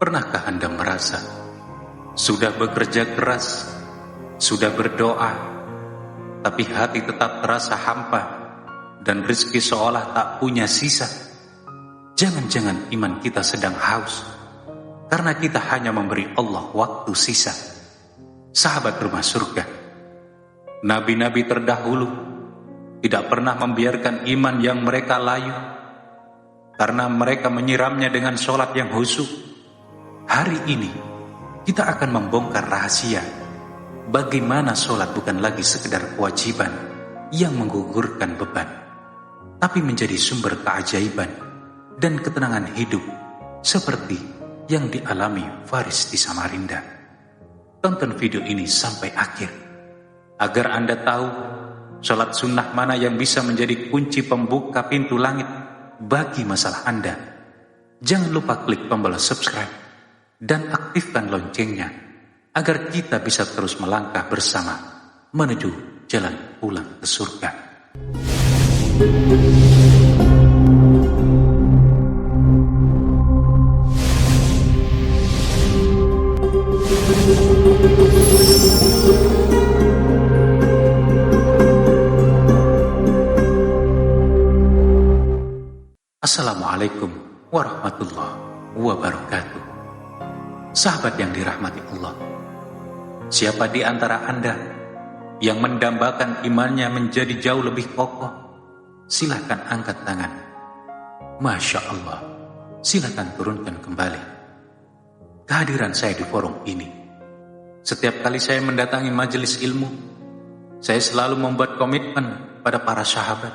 Pernahkah Anda merasa sudah bekerja keras, sudah berdoa, tapi hati tetap terasa hampa dan rezeki seolah tak punya sisa? Jangan-jangan iman kita sedang haus karena kita hanya memberi Allah waktu sisa. Sahabat rumah surga, nabi-nabi terdahulu tidak pernah membiarkan iman yang mereka layu karena mereka menyiramnya dengan sholat yang khusyuk. Hari ini kita akan membongkar rahasia bagaimana sholat bukan lagi sekedar kewajiban yang menggugurkan beban, tapi menjadi sumber keajaiban dan ketenangan hidup seperti yang dialami Faris di Samarinda. Tonton video ini sampai akhir agar Anda tahu sholat sunnah mana yang bisa menjadi kunci pembuka pintu langit bagi masalah Anda. Jangan lupa klik tombol subscribe dan aktifkan loncengnya agar kita bisa terus melangkah bersama menuju jalan pulang ke surga. Assalamualaikum warahmatullahi wabarakatuh. Sahabat yang dirahmati Allah, siapa di antara Anda yang mendambakan imannya menjadi jauh lebih kokoh? Silakan angkat tangan. Masya Allah, silakan turunkan kembali. Kehadiran saya di forum ini, setiap kali saya mendatangi majelis ilmu, saya selalu membuat komitmen pada para sahabat.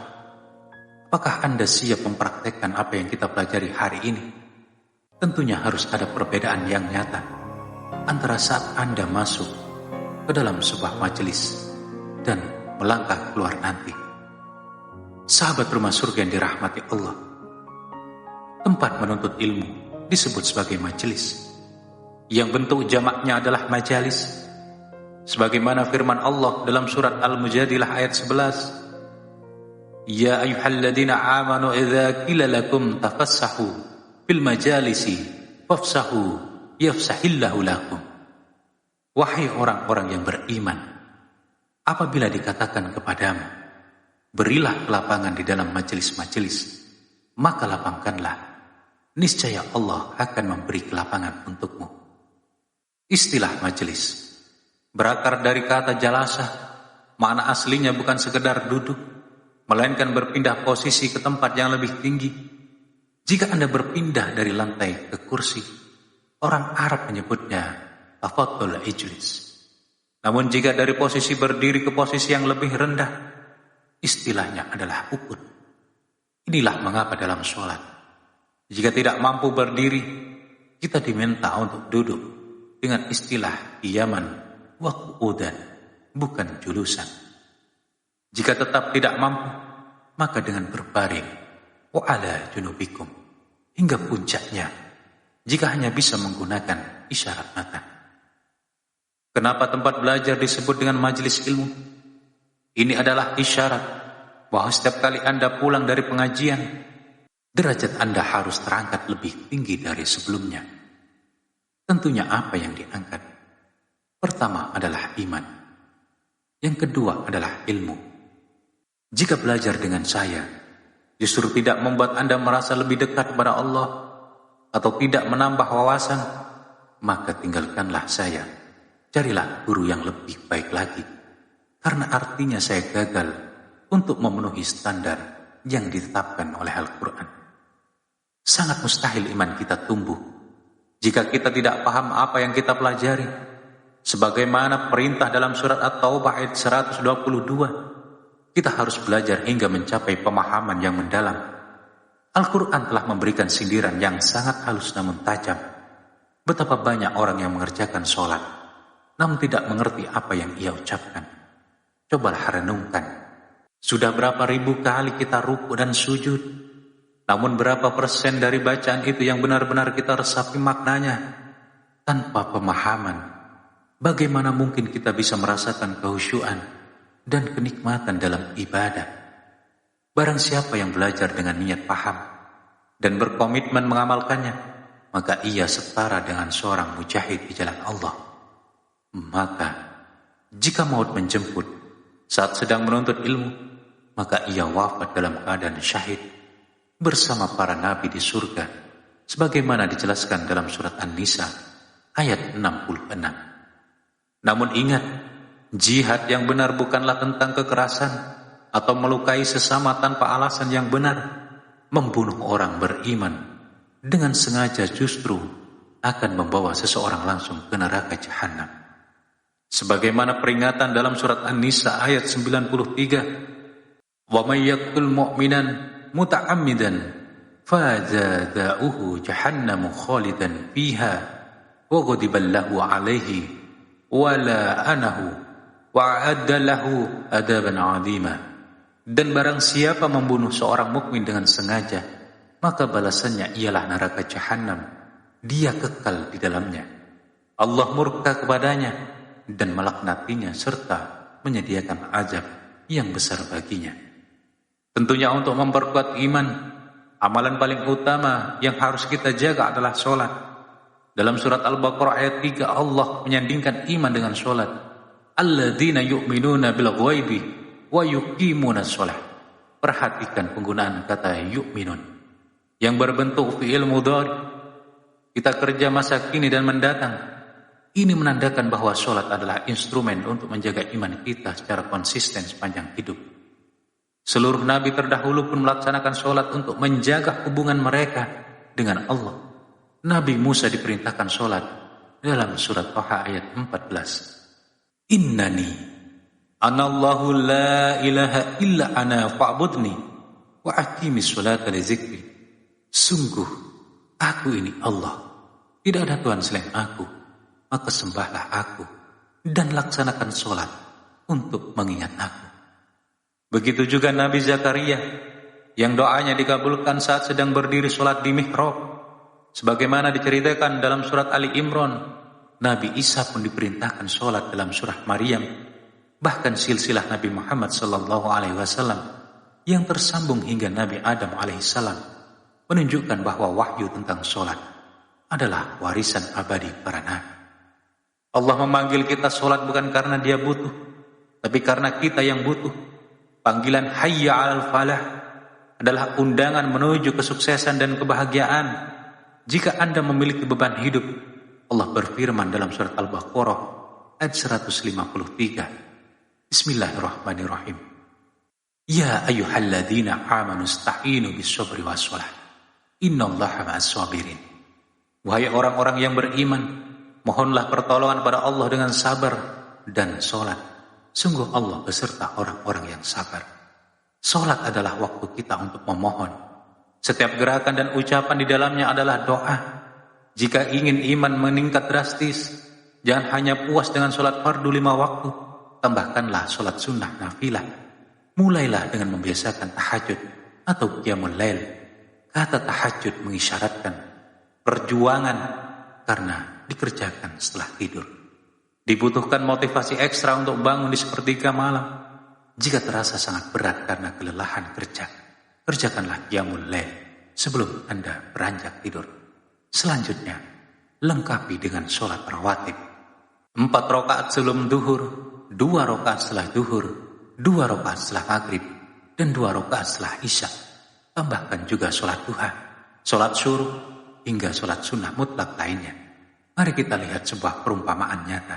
Apakah Anda siap mempraktekkan apa yang kita pelajari hari ini? Tentunya harus ada perbedaan yang nyata antara saat Anda masuk ke dalam sebuah majelis dan melangkah keluar nanti. Sahabat rumah surga yang dirahmati Allah, tempat menuntut ilmu disebut sebagai majelis, yang bentuk jamaknya adalah majalis. Sebagaimana firman Allah dalam surat Al-Mujadilah ayat 11, Ya ayyuhalladzina amanu idza qila lakum tafassahu fil majalisi fafsahu yafsahillahu lakum. Wahai orang-orang yang beriman, apabila dikatakan kepadamu, berilah kelapangan di dalam majelis-majelis, maka lapangkanlah, niscaya Allah akan memberi kelapangan untukmu. Istilah majelis berakar dari kata jalasa, makna aslinya bukan sekedar duduk, melainkan berpindah posisi ke tempat yang lebih tinggi. Jika Anda berpindah dari lantai ke kursi, orang Arab menyebutnya tafaddul ijlis. Namun jika dari posisi berdiri ke posisi yang lebih rendah, istilahnya adalah ukut. Inilah mengapa dalam sholat, jika tidak mampu berdiri, kita diminta untuk duduk dengan istilah qiyaman wa qu'udan, bukan julusan. Jika tetap tidak mampu, maka dengan berbaring wa ala junubikum, hingga puncaknya jika hanya bisa menggunakan isyarat mata. Kenapa tempat belajar disebut dengan majelis ilmu? Ini adalah isyarat bahwa setiap kali Anda pulang dari pengajian, derajat Anda harus terangkat lebih tinggi dari sebelumnya. Tentunya apa yang diangkat? Pertama adalah iman, yang kedua adalah ilmu. Jika belajar dengan saya justru tidak membuat Anda merasa lebih dekat kepada Allah atau tidak menambah wawasan, maka tinggalkanlah saya. Carilah guru yang lebih baik lagi, karena artinya saya gagal untuk memenuhi standar yang ditetapkan oleh Al-Quran. Sangat mustahil iman kita tumbuh jika kita tidak paham apa yang kita pelajari. Sebagaimana perintah dalam surat At-Taubah ayat 122, kita harus belajar hingga mencapai pemahaman yang mendalam. Al-Quran telah memberikan sindiran yang sangat halus namun tajam. Betapa banyak orang yang mengerjakan sholat, namun tidak mengerti apa yang ia ucapkan. Cobalah renungkan, sudah berapa ribu kali kita ruku dan sujud, namun berapa persen dari bacaan itu yang benar-benar kita resapi maknanya? Tanpa pemahaman, bagaimana mungkin kita bisa merasakan kehusyuan dan kenikmatan dalam ibadah? Barang siapa yang belajar dengan niat paham dan berkomitmen mengamalkannya, maka ia setara dengan seorang mujahid di jalan Allah. Maka, jika maut menjemput saat sedang menuntut ilmu, maka ia wafat dalam keadaan syahid bersama para nabi di surga, sebagaimana dijelaskan dalam surat An-Nisa ayat 66. Namun ingat, jihad yang benar bukanlah tentang kekerasan atau melukai sesama tanpa alasan yang benar. Membunuh orang beriman dengan sengaja justru akan membawa seseorang langsung ke neraka jahanam. Sebagaimana peringatan dalam surat An-Nisa ayat 93, "Wa may yaqtul mu'minan muta'ammidan fajaza'uhu jahannamu khalidan fiha wa ghadiba lahu 'alaihi wa la'anahu wa a'adda lahu adaban 'azima." Dan barang siapa membunuh seorang mukmin dengan sengaja, maka balasannya ialah neraka jahanam. Dia kekal di dalamnya. Allah murka kepadanya dan melaknatinya serta menyediakan azab yang besar baginya. Tentunya untuk memperkuat iman, amalan paling utama yang harus kita jaga adalah sholat. Dalam surat Al-Baqarah ayat 3, Allah menyandingkan iman dengan sholat. Alladzina yu'minuna bil ghaibi wa yuqimuna sholat. Perhatikan penggunaan kata yu'minun yang berbentuk fi'il mudhari. Kita kerja masa kini dan mendatang. Ini menandakan bahwa sholat adalah instrumen untuk menjaga iman kita secara konsisten sepanjang hidup. Seluruh nabi terdahulu pun melaksanakan sholat untuk menjaga hubungan mereka dengan Allah. Nabi Musa diperintahkan sholat dalam surat Taha ayat 14. Innani anallahu la ilaha illa ana fa'budni wa aqimis sholata li zikri. Sungguh, aku ini Allah. Tidak ada Tuhan selain aku. Maka sembahlah aku dan laksanakan sholat untuk mengingat aku. Begitu juga Nabi Zakaria yang doanya dikabulkan saat sedang berdiri sholat di mihrab. Sebagaimana diceritakan dalam surat Ali Imran, Nabi Isa pun diperintahkan sholat dalam surah Maryam. Bahkan silsilah Nabi Muhammad SAW yang tersambung hingga Nabi Adam AS menunjukkan bahwa wahyu tentang sholat adalah warisan abadi para nabi. Allah memanggil kita sholat bukan karena dia butuh, tapi karena kita yang butuh. Panggilan hayya 'alal falah adalah undangan menuju kesuksesan dan kebahagiaan. Jika Anda memiliki beban hidup, Allah berfirman dalam surat Al-Baqarah ayat 153. Bismillahirrahmanirrahim. Ya ayyuhalladzina amanu ista'inu bis-sabri was-shalah. Innallaha ma'as-sabirin. Wahai orang-orang yang beriman, mohonlah pertolongan pada Allah dengan sabar dan sholat. Sungguh Allah beserta orang-orang yang sabar. Sholat adalah waktu kita untuk memohon. Setiap gerakan dan ucapan di dalamnya adalah doa. Jika ingin iman meningkat drastis, jangan hanya puas dengan sholat fardu 5 waktu. Tambahkanlah sholat sunnah nafilah. Mulailah dengan membiasakan tahajud atau qiyamul lail. Kata tahajud mengisyaratkan perjuangan karena dikerjakan setelah tidur. Dibutuhkan motivasi ekstra untuk bangun di sepertiga malam. Jika terasa sangat berat karena kelelahan kerja, kerjakanlah qiyamul lail sebelum Anda beranjak tidur. Selanjutnya, lengkapi dengan sholat rawatib. 4 rakaat sebelum duhur, 2 rakaat setelah duhur, 2 rakaat setelah maghrib, dan 2 rakaat setelah isya. Tambahkan juga sholat duha, sholat syuruq, hingga sholat sunnah mutlak lainnya. Mari kita lihat sebuah perumpamaan nyata.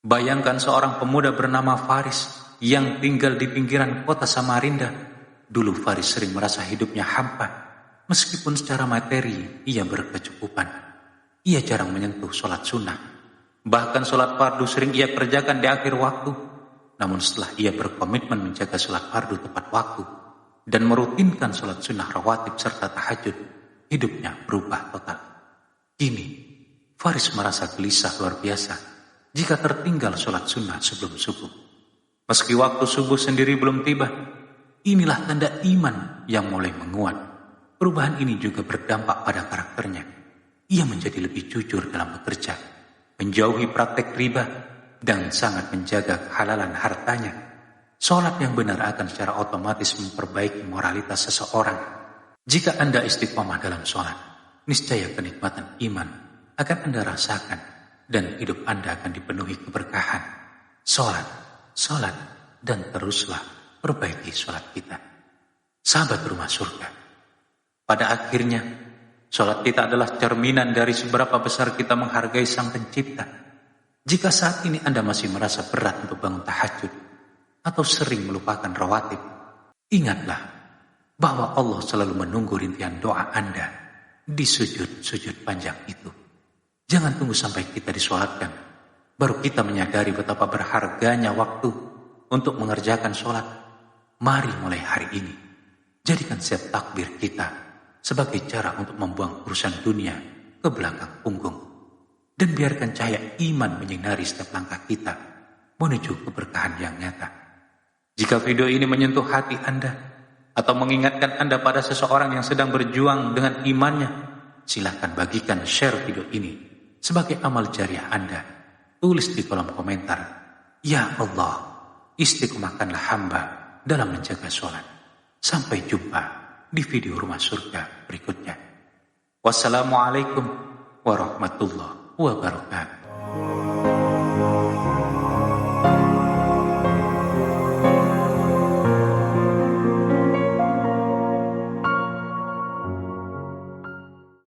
Bayangkan seorang pemuda bernama Faris yang tinggal di pinggiran kota Samarinda. Dulu Faris sering merasa hidupnya hampa. Meskipun secara materi ia berkecukupan, ia jarang menyentuh sholat sunnah. Bahkan sholat fardu sering ia kerjakan di akhir waktu. Namun setelah ia berkomitmen menjaga sholat fardu tepat waktu dan merutinkan sholat sunnah rawatib serta tahajud, hidupnya berubah total. Kini, Faris merasa gelisah luar biasa jika tertinggal sholat sunnah sebelum subuh. Meski waktu subuh sendiri belum tiba, inilah tanda iman yang mulai menguat. Perubahan ini juga berdampak pada karakternya. Ia menjadi lebih jujur dalam bekerja, menjauhi praktek riba, dan sangat menjaga kehalalan hartanya. Sholat yang benar akan secara otomatis memperbaiki moralitas seseorang. Jika Anda istiqomah dalam sholat, niscaya kenikmatan iman akan Anda rasakan dan hidup Anda akan dipenuhi keberkahan. Sholat, sholat, dan teruslah perbaiki sholat kita. Sahabat rumah surga, pada akhirnya sholat kita adalah cerminan dari seberapa besar kita menghargai Sang Pencipta. Jika saat ini Anda masih merasa berat untuk bangun tahajud atau sering melupakan rawatib, ingatlah bahwa Allah selalu menunggu rintihan doa Anda di sujud-sujud panjang itu. Jangan tunggu sampai kita disolatkan, baru kita menyadari betapa berharganya waktu untuk mengerjakan sholat. Mari mulai hari ini, jadikan setiap takbir kita sebagai cara untuk membuang urusan dunia ke belakang punggung. Dan biarkan cahaya iman menyinari setiap langkah kita menuju keberkahan yang nyata. Jika video ini menyentuh hati Anda atau mengingatkan Anda pada seseorang yang sedang berjuang dengan imannya, silakan bagikan share video ini sebagai amal jariah Anda. Tulis di kolom komentar, "Ya Allah, istiqomahkanlah hamba dalam menjaga sholat." Sampai jumpa di video Rumah Surga berikutnya. Wassalamualaikum warahmatullahi wabarakatuh.